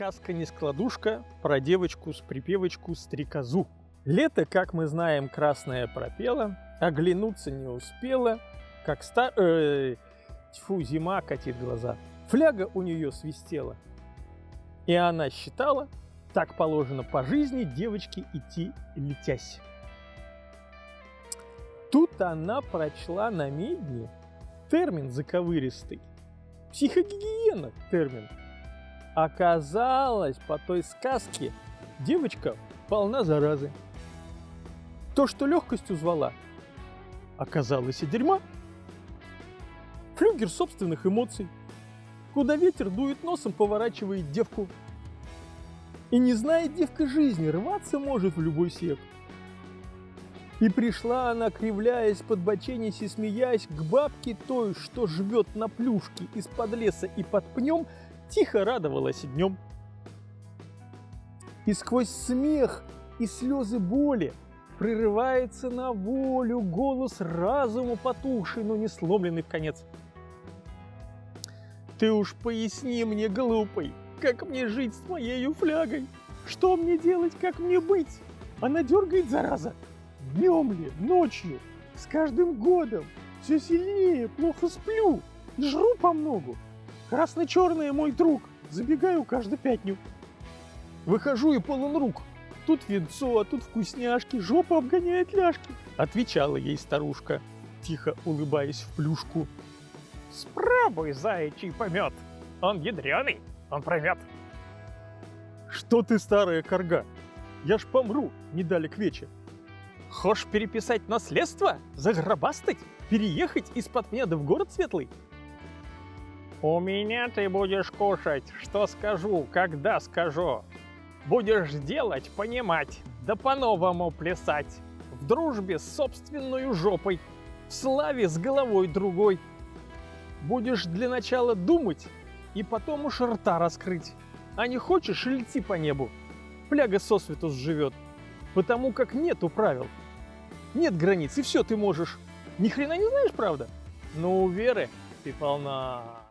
Сказка-нескладушка про девочку с припевочку стрекозу. Лето, как мы знаем, красное пропело, оглянуться не успела, как зима катит глаза. Фляга у нее свистела, и она считала, так положено по жизни девочке идти летясь. Тут она прочла на медне термин заковыристый. Психогигиена термин. Оказалось, по той сказке девочка полна заразы. То, что легкостью звала, оказалось и дерьма. Флюгер собственных эмоций. Куда ветер дует носом, поворачивает девку. И не знает девка жизни, рваться может в любой сек. И пришла она, кривляясь, подбоченясь и смеясь, к бабке той, что живет на плюшке из-под леса и под пнем, тихо радовалась днем. И сквозь смех и слезы боли прерывается на волю голос разума потухший, но не сломленный вконец. Ты уж поясни мне, глупый, как мне жить с моею флягой? Что мне делать, как мне быть? Она дергает, зараза. Днем ли, ночью, с каждым годом все сильнее, плохо сплю, жру помногу. Красно-черный мой друг, забегаю каждую пятню. Выхожу и полон рук. Тут венцо, а тут вкусняшки, жопа обгоняет ляжки. Отвечала ей старушка, тихо улыбаясь в плюшку. Спробуй заячий помет, он ядреный, он проймет. Что ты, старая корга, я ж помру, не дали к вече. Хошь переписать наследство, загробастать, переехать из-под меня да в город светлый? У меня ты будешь кушать, что скажу, когда скажу. Будешь делать, понимать, да по-новому плясать. В дружбе с собственной жопой, в славе с головой другой. Будешь для начала думать и потом уж рта раскрыть. А не хочешь, лети по небу. Фляга сосвету сживет, потому как нету правил. Нет границ, и все ты можешь. Ни хрена не знаешь, правда? Но у веры ты полна.